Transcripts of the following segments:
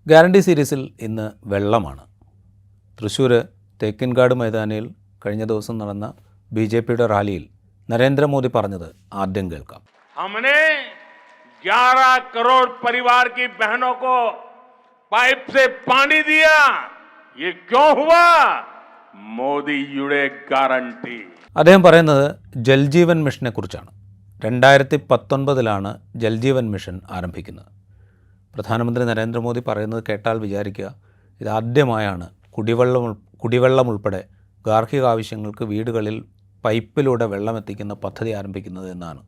Guarantee സീരീസിൽ ഇന്ന് വെള്ളമാണ്. തൃശ്ശൂർ തേക്കിൻകാട് മൈതാനിയിൽ കഴിഞ്ഞ ദിവസം നടന്ന ബി.ജെ.പിയുടെ റാലിയിൽ നരേന്ദ്രമോദി പറഞ്ഞത് ആദ്യം കേൾക്കാം. हमने 11 करोड़ परिवार की बहनों को पाइप से पानी दिया. ये क्यों हुआ? മോദിയുടെ ഗ്യാരണ്ടി. അദ്ദേഹം പറയുന്നത് ജൽജീവൻ മിഷനെ കുറിച്ചാണ്. 2019 ജൽജീവൻ മിഷൻ ആരംഭിക്കുന്നത്. പ്രധാനമന്ത്രി നരേന്ദ്രമോദി പറയുന്നത് കേട്ടാൽ വിചാരിക്കുക ഇതാദ്യമായാണ് കുടിവെള്ളം ഉൾപ്പെടെ ഗാർഹിക ആവശ്യങ്ങൾക്ക് വീടുകളിൽ പൈപ്പിലൂടെ വെള്ളമെത്തിക്കുന്ന പദ്ധതി ആരംഭിക്കുന്നത് എന്നാണ്.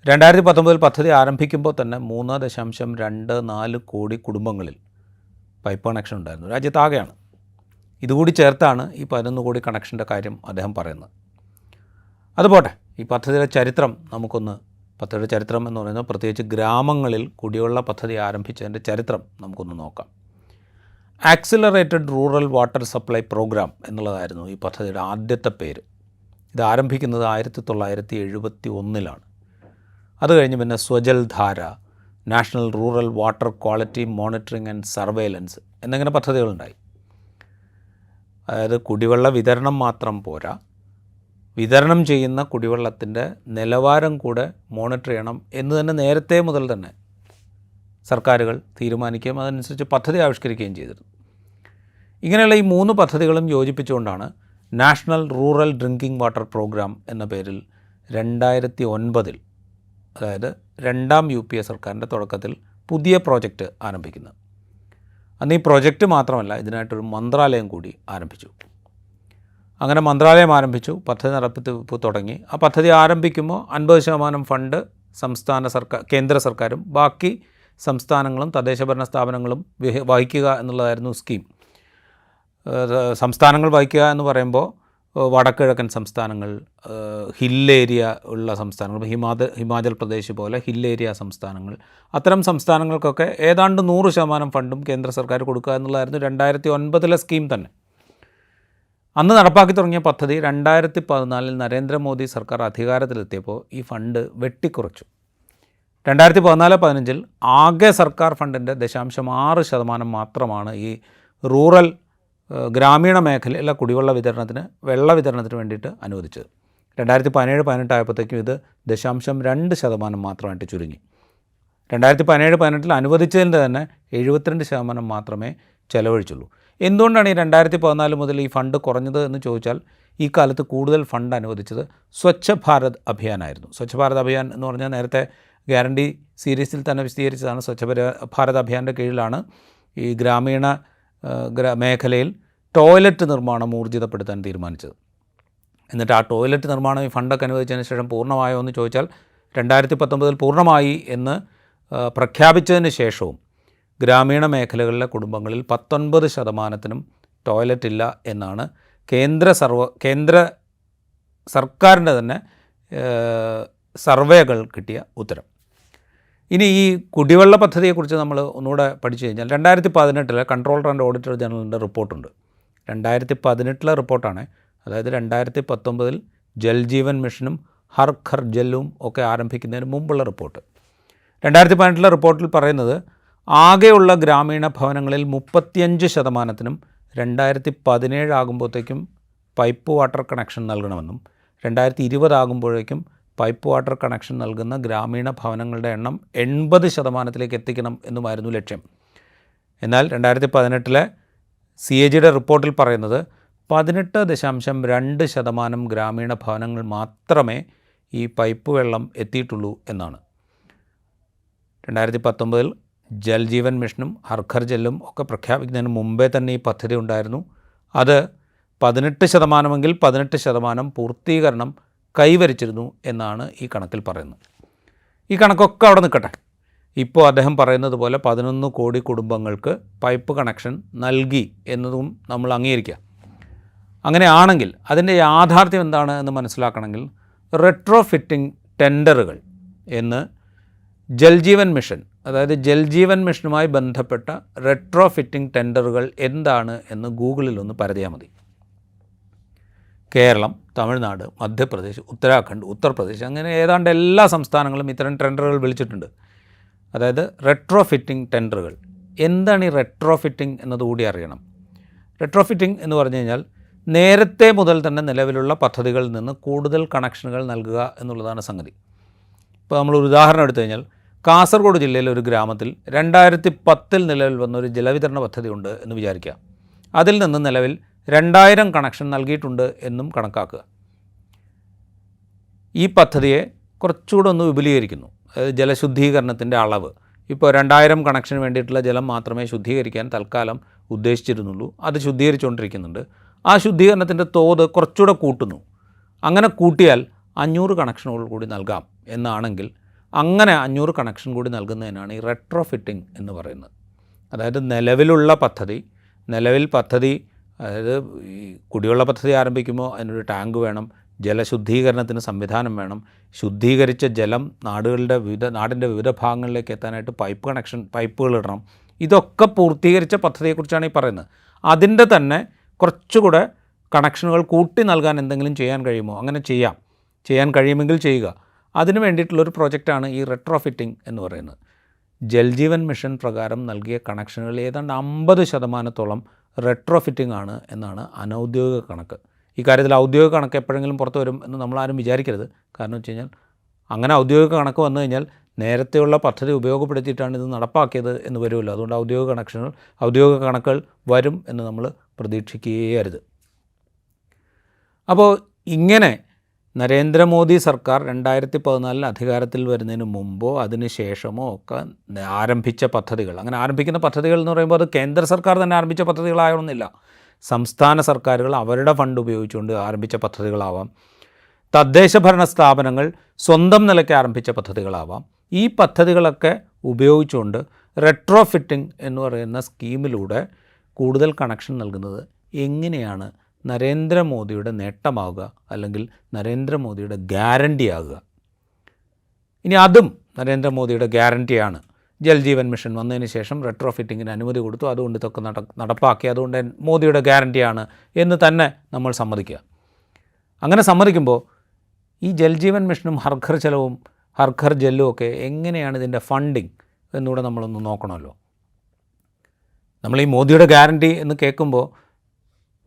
2019 പദ്ധതി ആരംഭിക്കുമ്പോൾ തന്നെ 3.24 കോടി കുടുംബങ്ങളിൽ പൈപ്പ് കണക്ഷൻ ഉണ്ടായിരുന്നു. രാജ്യത്താകെയാണ്. ഇതുകൂടി ചേർത്താണ് ഈ 11 കോടി കണക്ഷൻ്റെ കാര്യം അദ്ദേഹം പറയുന്നത്. അതുപോട്ടെ, ഈ പദ്ധതിയുടെ ചരിത്രം പദ്ധതിയുടെ ചരിത്രം എന്ന് പറയുന്നത് പ്രത്യേകിച്ച് ഗ്രാമങ്ങളിൽ കുടിവെള്ള പദ്ധതി ആരംഭിച്ചതിൻ്റെ ചരിത്രം നമുക്കൊന്ന് നോക്കാം. Accelerated rural water supply programme എന്നുള്ളതായിരുന്നു ഈ പദ്ധതിയുടെ ആദ്യത്തെ പേര്. ഇത് ആരംഭിക്കുന്നത് 1971. അത് കഴിഞ്ഞ് പിന്നെ സ്വജൽ ധാര, national rural water quality monitoring and surveillance എന്നിങ്ങനെ പദ്ധതികളുണ്ടായി. അതായത് കുടിവെള്ള വിതരണം മാത്രം പോരാ, വിതരണം ചെയ്യുന്ന കുടിവെള്ളത്തിൻ്റെ നിലവാരം കൂടെ മോണിറ്റർ ചെയ്യണം എന്ന് തന്നെ നേരത്തെ മുതൽ തന്നെ സർക്കാരുകൾ തീരുമാനിക്കുകയും അതനുസരിച്ച് പദ്ധതി ആവിഷ്കരിക്കുകയും ചെയ്തിരുന്നു. ഇങ്ങനെയുള്ള ഈ 3 പദ്ധതികളും യോജിപ്പിച്ചുകൊണ്ടാണ് national rural drinking water programme എന്ന പേരിൽ 2009 അതായത് 2ാം UPA സർക്കാരിൻ്റെ തുടക്കത്തിൽ പുതിയ പ്രോജക്റ്റ് ആരംഭിക്കുന്നത്. അന്ന് ഈ പ്രോജക്റ്റ് മാത്രമല്ല, ഇതിനായിട്ടൊരു മന്ത്രാലയം കൂടി ആരംഭിച്ചു. അങ്ങനെ മന്ത്രാലയം ആരംഭിച്ചു, പദ്ധതി നടത്തിപ്പ് തുടങ്ങി. ആ പദ്ധതി ആരംഭിക്കുമ്പോൾ 50% ഫണ്ട് കേന്ദ്ര സർക്കാരും ബാക്കി സംസ്ഥാനങ്ങളും തദ്ദേശഭരണ സ്ഥാപനങ്ങളും വഹിക്കുക എന്നുള്ളതായിരുന്നു സ്കീം. സംസ്ഥാനങ്ങൾ വഹിക്കുക എന്ന് പറയുമ്പോൾ വടക്കിഴക്കൻ സംസ്ഥാനങ്ങൾ, ഹില്ലേരിയ ഉള്ള സംസ്ഥാനങ്ങൾ, ഹിമാചൽ പ്രദേശ് പോലെ ഹില്ലേരിയ സംസ്ഥാനങ്ങൾ, അത്തരം സംസ്ഥാനങ്ങൾക്കൊക്കെ ഏതാണ്ട് 100% ഫണ്ടും കേന്ദ്ര സർക്കാർ കൊടുക്കുക എന്നുള്ളതായിരുന്നു 2009 സ്കീം തന്നെ. അന്ന് നടപ്പാക്കി തുടങ്ങിയ പദ്ധതി 2014 നരേന്ദ്രമോദി സർക്കാർ അധികാരത്തിലെത്തിയപ്പോൾ ഈ ഫണ്ട് വെട്ടിക്കുറച്ചു. 2014-15 ആകെ സർക്കാർ ഫണ്ടിൻ്റെ 0.6% മാത്രമാണ് ഈ റൂറൽ ഗ്രാമീണ മേഖലയിലെ കുടിവെള്ള വിതരണത്തിന്, വെള്ള വിതരണത്തിന് വേണ്ടിയിട്ട് അനുവദിച്ചത്. 2017-18 ആയപ്പോഴത്തേക്കും ഇത് 0.2% മാത്രമായിട്ട് ചുരുങ്ങി. 2017-18 അനുവദിച്ചതിൻ്റെ തന്നെ 72% മാത്രമേ ചെലവഴിച്ചുള്ളൂ. എന്തുകൊണ്ടാണ് ഈ 2014 മുതൽ ഈ ഫണ്ട് കുറഞ്ഞത് എന്ന് ചോദിച്ചാൽ, ഈ കാലത്ത് കൂടുതൽ ഫണ്ട് അനുവദിച്ചത് സ്വച്ഛ ഭാരത് അഭിയാനായിരുന്നു. സ്വച്ഛ ഭാരത് അഭിയാൻ എന്ന് പറഞ്ഞാൽ നേരത്തെ ഗ്യാരണ്ടി സീരീസിൽ തന്നെ വിശദീകരിച്ചതാണ്. സ്വച്ഛ ഭാരത് അഭിയാൻ്റെ കീഴിലാണ് ഈ ഗ്രാമീണ മേഖലയിൽ ടോയ്ലറ്റ് നിർമ്മാണം ഊർജിതപ്പെടുത്താൻ തീരുമാനിച്ചത്. എന്നിട്ട് ആ ടോയ്ലറ്റ് നിർമ്മാണം ഈ ഫണ്ടൊക്കെ അനുവദിച്ചതിന് ശേഷം പൂർണ്ണമായോ എന്ന് ചോദിച്ചാൽ 2019 പൂർണ്ണമായി എന്ന് പ്രഖ്യാപിച്ചതിന് ശേഷവും ഗ്രാമീണ മേഖലകളിലെ കുടുംബങ്ങളിൽ 19%-നും ടോയ്ലറ്റ് ഇല്ല എന്നാണ് കേന്ദ്ര സർക്കാരിൻ്റെ തന്നെ സർവേകൾ കിട്ടിയ ഉത്തരം. ഇനി ഈ കുടിവെള്ള പദ്ധതിയെക്കുറിച്ച് നമ്മൾ ഒന്നുകൂടെ പഠിച്ചു കഴിഞ്ഞാൽ 2018 കൺട്രോളർ ആൻഡ് ഓഡിറ്റർ ജനറലിൻ്റെ റിപ്പോർട്ടുണ്ട്. 2018 റിപ്പോർട്ടാണ്. അതായത് 2019 ജൽജീവൻ മിഷനും ഹർ ഘർ ജലും ഒക്കെ ആരംഭിക്കുന്നതിന് മുമ്പുള്ള റിപ്പോർട്ട്. 2018 റിപ്പോർട്ടിൽ പറയുന്നത് ആകെയുള്ള ഗ്രാമീണ ഭവനങ്ങളിൽ 35%-നും 2017 ആകുമ്പോഴത്തേക്കും പൈപ്പ് വാട്ടർ കണക്ഷൻ നൽകണമെന്നും 2020 ആകുമ്പോഴേക്കും പൈപ്പ് വാട്ടർ കണക്ഷൻ നൽകുന്ന ഗ്രാമീണ ഭവനങ്ങളുടെ എണ്ണം 80%-ത്തിലേക്ക് എത്തിക്കണം എന്നുമായിരുന്നു ലക്ഷ്യം. എന്നാൽ 2018 CAGയുടെ റിപ്പോർട്ടിൽ പറയുന്നത് 18.2% ഗ്രാമീണ ഭവനങ്ങൾ മാത്രമേ ഈ പൈപ്പ് വെള്ളം എത്തിയിട്ടുള്ളൂ എന്നാണ്. 2019 ജൽജീവൻ മിഷനും ഹർ ഘർ ജലും ഒക്കെ പ്രഖ്യാപിക്കുന്നതിന് മുമ്പേ തന്നെ ഈ പദ്ധതി ഉണ്ടായിരുന്നു. അത് 18%-എങ്കിൽ 18% പൂർത്തീകരണം കൈവരിച്ചിരുന്നു എന്നാണ് ഈ കണക്കിൽ പറയുന്നത്. ഈ കണക്കൊക്കെ അവിടെ നിൽക്കട്ടെ. ഇപ്പോൾ അദ്ദേഹം പറയുന്നത് പോലെ 11 കോടി കുടുംബങ്ങൾക്ക് പൈപ്പ് കണക്ഷൻ നൽകി എന്നതും നമ്മൾ അംഗീകരിക്കുക. അങ്ങനെയാണെങ്കിൽ അതിൻ്റെ യാഥാർത്ഥ്യം എന്താണ് എന്ന് മനസ്സിലാക്കണമെങ്കിൽ റെട്രോ ഫിറ്റിംഗ് ടെൻഡറുകൾ എന്ന് ജൽജീവൻ മിഷൻ, അതായത് ജൽജീവൻ മിഷനുമായി ബന്ധപ്പെട്ട റെട്രോ ഫിറ്റിംഗ് ടെൻഡറുകൾ എന്താണ് എന്ന് ഗൂഗിളിലൊന്ന് പരതിയാൽ മതി. കേരളം, തമിഴ്നാട്, മധ്യപ്രദേശ്, ഉത്തരാഖണ്ഡ്, ഉത്തർപ്രദേശ് അങ്ങനെ ഏതാണ്ട് എല്ലാ സംസ്ഥാനങ്ങളും ഇത്തരം ടെൻഡറുകൾ വിളിച്ചിട്ടുണ്ട്. അതായത് റെട്രോ ഫിറ്റിംഗ് ടെൻഡറുകൾ എന്താണ് ഈ റെട്രോഫിറ്റിംഗ് എന്നതുകൂടി അറിയണം. റെട്രോഫിറ്റിംഗ് എന്ന് പറഞ്ഞു കഴിഞ്ഞാൽ നേരത്തെ മുതൽ തന്നെ നിലവിലുള്ള പദ്ധതികളിൽ നിന്ന് കൂടുതൽ കണക്ഷനുകൾ നൽകുക എന്നുള്ളതാണ് സംഗതി. ഇപ്പോൾ നമ്മളൊരു ഉദാഹരണം എടുത്തു കഴിഞ്ഞാൽ കാസർഗോഡ് ജില്ലയിലെ ഒരു ഗ്രാമത്തിൽ 2010 നിലവിൽ വന്ന ഒരു ജലവിതരണ പദ്ധതി ഉണ്ട് എന്ന് വിചാരിക്കുക. അതിൽ നിന്ന് നിലവിൽ 2000 കണക്ഷൻ നൽകിയിട്ടുണ്ട് എന്നും കണക്കാക്കുക. ഈ പദ്ധതിയെ കുറച്ചുകൂടെ ഒന്ന് വിപുലീകരിക്കുന്നു. അതായത് ജലശുദ്ധീകരണത്തിൻ്റെ അളവ് ഇപ്പോൾ 2000 കണക്ഷന് വേണ്ടിയിട്ടുള്ള ജലം മാത്രമേ ശുദ്ധീകരിക്കാൻ തൽക്കാലം ഉദ്ദേശിച്ചിരുന്നുള്ളൂ. അത് ശുദ്ധീകരിച്ചുകൊണ്ടിരിക്കുന്നുണ്ട്. ആ ശുദ്ധീകരണത്തിൻ്റെ തോത് കുറച്ചുകൂടെ കൂട്ടുന്നു. അങ്ങനെ കൂട്ടിയാൽ 500 കണക്ഷനുകൾ കൂടി നൽകാം എന്നാണെങ്കിൽ അങ്ങനെ 500 കണക്ഷൻ കൂടി നൽകുന്നതിനാണ് ഈ റെട്രോഫിറ്റിംഗ് എന്ന് പറയുന്നത്. അതായത് നിലവിൽ പദ്ധതി അതായത് ഈ കുടിവെള്ള പദ്ധതി ആരംഭിക്കുമ്പോൾ അതിനൊരു ടാങ്ക് വേണം, ജലശുദ്ധീകരണത്തിന് സംവിധാനം വേണം, ശുദ്ധീകരിച്ച ജലം നാടിൻ്റെ വിവിധ ഭാഗങ്ങളിലേക്ക് എത്താനായിട്ട് പൈപ്പുകൾ ഇടണം. ഇതൊക്കെ പൂർത്തീകരിച്ച പദ്ധതിയെക്കുറിച്ചാണ് ഈ പറയുന്നത്. അതിൻ്റെ തന്നെ കുറച്ചുകൂടെ കണക്ഷനുകൾ കൂട്ടി നൽകാൻ എന്തെങ്കിലും ചെയ്യാൻ കഴിയുമോ? അങ്ങനെ ചെയ്യാൻ കഴിയുമെങ്കിൽ ചെയ്യുക. അതിന് വേണ്ടിയിട്ടുള്ളൊരു പ്രോജക്റ്റാണ് ഈ റെട്രോഫിറ്റിംഗ് എന്ന് പറയുന്നത്. ജൽജീവൻ മിഷൻ പ്രകാരം നൽകിയ കണക്ഷനുകൾ ഏതാണ്ട് 50% റെട്രോഫിറ്റിംഗ് ആണ് എന്നാണ് അനൗദ്യോഗിക കണക്ക്. ഈ കാര്യത്തിൽ ഔദ്യോഗിക കണക്ക് എപ്പോഴെങ്കിലും പുറത്തു വരും എന്ന് നമ്മളാരും വിചാരിക്കരുത്. കാരണം വെച്ച് കഴിഞ്ഞാൽ അങ്ങനെ ഔദ്യോഗിക കണക്ക് വന്നു കഴിഞ്ഞാൽ നേരത്തെയുള്ള പദ്ധതി ഉപയോഗപ്പെടുത്തിയിട്ടാണ് ഇത് നടപ്പാക്കിയത് എന്ന് വരുമല്ലോ. അതുകൊണ്ട് ഔദ്യോഗിക കണക്കുകൾ വരും എന്ന് നമ്മൾ പ്രതീക്ഷിക്കുകയേ അരുത്. അപ്പോൾ ഇങ്ങനെ നരേന്ദ്രമോദി സർക്കാർ 2014 അധികാരത്തിൽ വരുന്നതിന് മുമ്പോ അതിന് ശേഷമോ ഒക്കെ ആരംഭിച്ച പദ്ധതികൾ, അങ്ങനെ ആരംഭിക്കുന്ന പദ്ധതികൾ എന്ന് പറയുമ്പോൾ അത് കേന്ദ്ര സർക്കാർ തന്നെ ആരംഭിച്ച പദ്ധതികളാകണമെന്നില്ല. സംസ്ഥാന സർക്കാരുകൾ അവരുടെ ഫണ്ട് ഉപയോഗിച്ചുകൊണ്ട് ആരംഭിച്ച പദ്ധതികളാവാം, തദ്ദേശ ഭരണ സ്ഥാപനങ്ങൾ സ്വന്തം നിലയ്ക്ക് ആരംഭിച്ച പദ്ധതികളാവാം. ഈ പദ്ധതികളൊക്കെ ഉപയോഗിച്ചുകൊണ്ട് റെട്രോഫിറ്റിംഗ് എന്ന് പറയുന്ന സ്കീമിലൂടെ കൂടുതൽ കണക്ഷൻ നൽകുന്നത് എങ്ങനെയാണ് നരേന്ദ്രമോദിയുടെ നേട്ടമാവുക, അല്ലെങ്കിൽ നരേന്ദ്രമോദിയുടെ ഗ്യാരണ്ടി ആകുക? ഇനി അതും നരേന്ദ്രമോദിയുടെ ഗ്യാരണ്ടിയാണ്. ജൽജീവൻ മിഷൻ വന്നതിന് ശേഷം റെട്രോഫിറ്റിങ്ങിന് അനുമതി കൊടുത്തു, അതുകൊണ്ട് ഇതൊക്കെ നടപ്പാക്കി, അതുകൊണ്ട് മോദിയുടെ ഗ്യാരണ്ടിയാണ് എന്ന് തന്നെ നമ്മൾ സമ്മതിക്കുക. അങ്ങനെ സമ്മതിക്കുമ്പോൾ ഈ ജൽജീവൻ മിഷനും ഹർഘർ ചെലവും ഹർഘർ ജല്ലും ഒക്കെ എങ്ങനെയാണ് ഇതിൻ്റെ ഫണ്ടിങ് എന്നുകൂടെ നമ്മളൊന്ന് നോക്കണമല്ലോ. നമ്മൾ ഈ മോദിയുടെ ഗ്യാരണ്ടി എന്ന് കേൾക്കുമ്പോൾ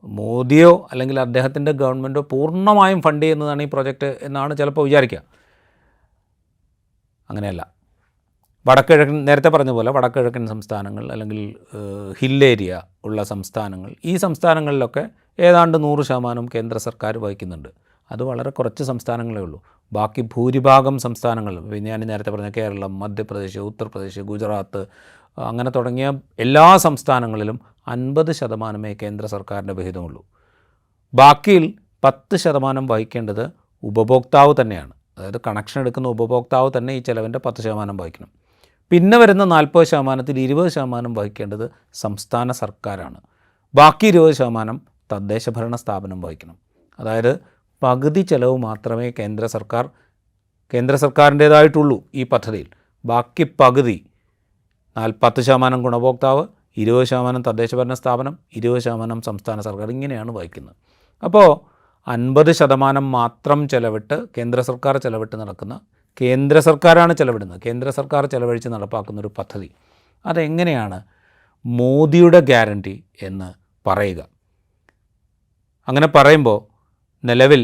മോദിയോ അല്ലെങ്കിൽ അദ്ദേഹത്തിൻ്റെ ഗവൺമെൻറ്റോ പൂർണ്ണമായും ഫണ്ട് ചെയ്യുന്നതാണ് ഈ പ്രോജക്റ്റ് എന്നാണ് ചിലപ്പോൾ വിചാരിക്കുക. അങ്ങനെയല്ല. നേരത്തെ പറഞ്ഞ പോലെ വടക്കിഴക്കൻ സംസ്ഥാനങ്ങൾ അല്ലെങ്കിൽ ഹിൽ ഏരിയ ഉള്ള സംസ്ഥാനങ്ങൾ, ഈ സംസ്ഥാനങ്ങളിലൊക്കെ ഏതാണ്ട് 100% കേന്ദ്ര സർക്കാർ വഹിക്കുന്നുണ്ട്. അത് വളരെ കുറച്ച് സംസ്ഥാനങ്ങളേ ഉള്ളൂ. ബാക്കി ഭൂരിഭാഗം സംസ്ഥാനങ്ങൾ, ഞാൻ നേരത്തെ പറഞ്ഞ കേരളം, മധ്യപ്രദേശ്, ഉത്തർപ്രദേശ്, ഗുജറാത്ത് അങ്ങനെ തുടങ്ങിയ എല്ലാ സംസ്ഥാനങ്ങളിലും 50% കേന്ദ്ര സർക്കാരിൻ്റെ വിഹിതമുള്ളൂ. ബാക്കിയിൽ 10% വഹിക്കേണ്ടത് ഉപഭോക്താവ് തന്നെയാണ്. അതായത് കണക്ഷൻ എടുക്കുന്ന ഉപഭോക്താവ് തന്നെ ഈ ചിലവിൻ്റെ 10% വഹിക്കണം. പിന്നെ വരുന്ന 40%-ൽ 20% വഹിക്കേണ്ടത് സംസ്ഥാന സർക്കാരാണ്. ബാക്കി 20% തദ്ദേശ ഭരണ സ്ഥാപനം വഹിക്കണം. അതായത് പകുതി ചിലവ് മാത്രമേ കേന്ദ്ര സർക്കാരിൻ്റേതായിട്ടുള്ളൂ ഈ പദ്ധതിയിൽ. ബാക്കി പകുതി 10% ഗുണഭോക്താവ്, 20% തദ്ദേശ ഭരണ സ്ഥാപനം, 20% സംസ്ഥാന സർക്കാർ, ഇങ്ങനെയാണ് വഹിക്കുന്നത്. അപ്പോൾ 50% മാത്രം ചിലവിട്ട് കേന്ദ്ര സർക്കാർ ചിലവിട്ട് നടക്കുന്ന, കേന്ദ്ര സർക്കാരാണ് ചിലവിടുന്നത്, കേന്ദ്ര സർക്കാർ ചിലവഴിച്ച് നടപ്പാക്കുന്നൊരു പദ്ധതി, അതെങ്ങനെയാണ് മോദിയുടെ ഗ്യാരണ്ടി എന്ന് പറയുക? അങ്ങനെ പറയുമ്പോൾ നിലവിൽ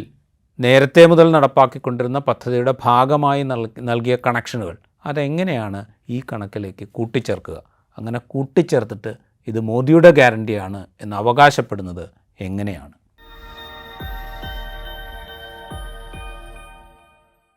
നേരത്തെ മുതൽ നടപ്പാക്കിക്കൊണ്ടിരുന്ന പദ്ധതിയുടെ ഭാഗമായി നൽകിയ കണക്ഷനുകൾ അതെങ്ങനെയാണ് ഈ കണക്കിലേക്ക് കൂട്ടിച്ചേർക്കുക? അങ്ങനെ കൂട്ടിച്ചേർത്തിട്ട് ഇത് മോദിയുടെ ഗ്യാരണ്ടിയാണ് എന്ന് അവകാശപ്പെടുന്നത് എങ്ങനെയാണ്?